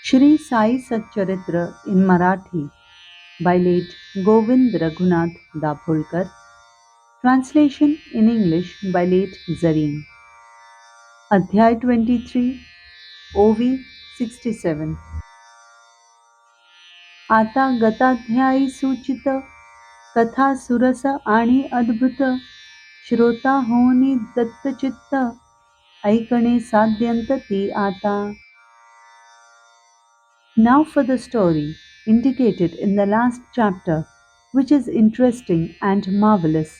Shri Sai Satcharitra in Marathi by late Govind Raghunath Dapolkar. Translation in English by late Zareen. अध्याय 23 ओवी 67. आता गताध्यायी सूचित कथा सुरस आणि अद्भुत श्रोता होनी दत्तचित्त ऐकणे साध्यंत ती आता. Now for the story indicated in the last chapter, which is interesting and marvelous.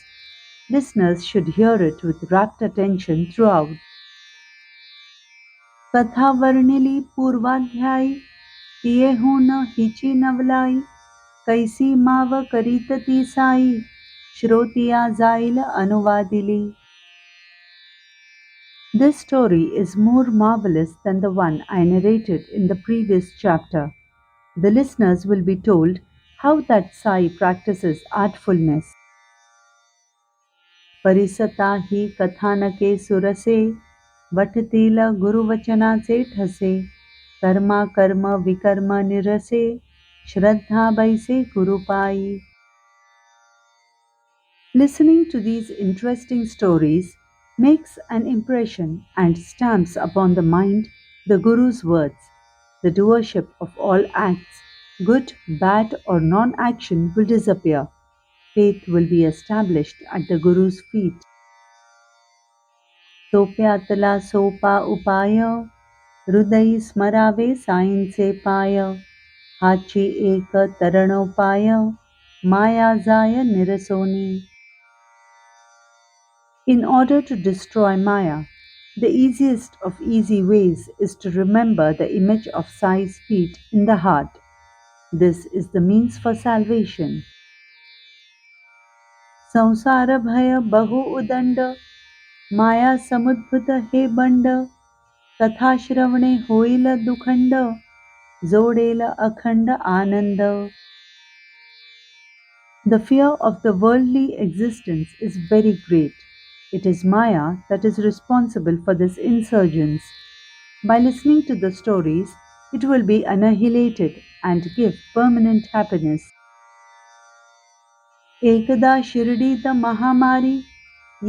Listeners should hear it with rapt attention throughout. कथा वर्णिली पूर्वाध्यायी तियेहून हिची नवलाई कैसी माव करीत ती साई श्रोतिया जाईल अनुवादिली. This story is more marvelous than the one I narrated in the previous chapter. The listeners will be told how that Sai practices artfulness. परिसता ही कथानके सुरसे वठतील गुरुवचनाचे ठसे कर्मा कर्म विकर्म निरसे श्रद्धा बैसे गुरुपाई. Listening to these interesting stories makes an impression and stamps upon the mind the Guru's words. The doership of all acts, good, bad or non-action will disappear. Faith will be established at the Guru's feet. सोप्यातला सोपा उपाय हृदयी स्मरावे साईंचे पाय हाची एक तरणोपाय माया जाय निरसोनी. In order to destroy Maya, the easiest of easy ways is to remember the image of Sai's feet in the heart. This is the means for salvation. संसार भय बहु उदंड माया समुद्भूत हे बंड कथा श्रवणे होईल दुखंड जोडेल अखंड आनंद. The fear of the worldly existence is very great. It is Maya that is responsible for this insurgence. By listening to the stories, it will be annihilated and give permanent happiness. एकदा शिर्डीत महामारी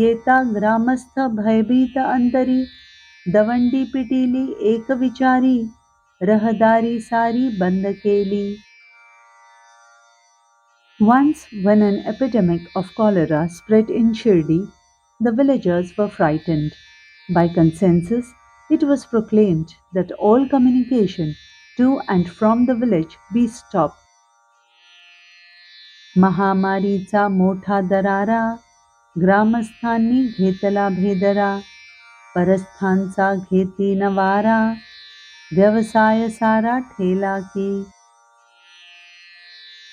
येता ग्रामस्थ भयभीत अंतरी दवंडी पिटीली एक विचारी रहदारी सारी बंद केली. Once, when an epidemic of cholera spread in Shirdi, the villagers were frightened. By consensus, it was proclaimed that all communication to and from the village be stopped. महामारीचा मोठा दरारा ग्रामस्थांनी घेतला भेदरा परस्थांचा घेतीन वारा व्यवसाय सारा ठेला की.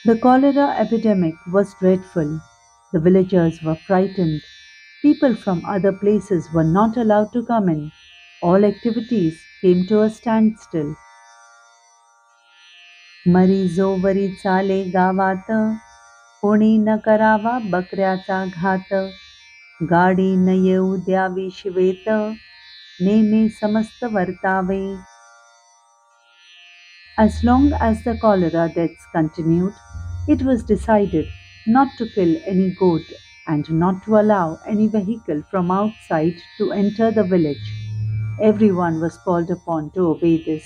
The cholera epidemic was dreadful. The villagers were frightened. People from other places were not allowed to come in. All activities came to a standstill. मरीजोवरी चाले गावात कोणी न करावा बकऱ्याचा घात गाडी न येऊ द्यावी शिवेत नेमे समस्त वर्तावे. As long as the cholera deaths continued, it was decided not to kill any goat and not to allow any vehicle from outside to enter the village. Everyone was called upon to obey this.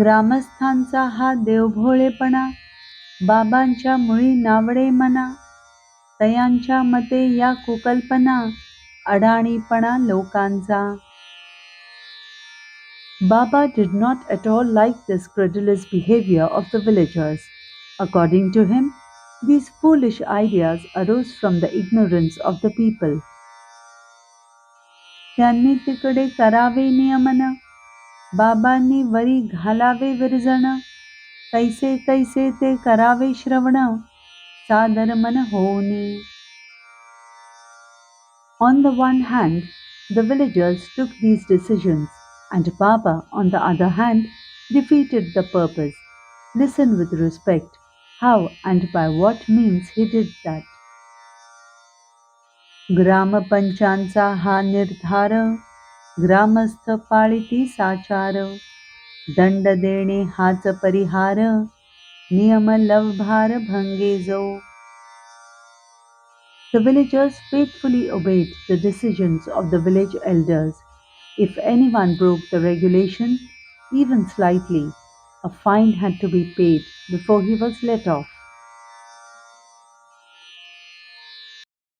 ग्रामस्थांचा हा देवभोळेपणा बाबांच्या मुळी नावडे मना तयांच्या मते या कुकल्पना अडाणीपणा लोकांचा. Baba did not at all like this credulous behavior of the villagers. According to him, these foolish ideas arose from the ignorance of the people. त्यांनी तिकडे करावे नियमन बाबांनी वरी घालावे विरजण कैसे कैसे ते करावे श्रवण सादर मन होनी. On the one hand, the villagers took these decisions, and Baba, on the other hand, defeated the purpose. Listen with respect how and by what means he did that. ग्रामपंचांचा हा निर्धार ग्रामस्थ पाळिती साचार दंड देणे हाच परिहार नियम लवभार भंगे जो. The villagers faithfully obeyed the decisions of the village elders. If anyone broke the regulation, even slightly, a fine had to be paid before he was let off.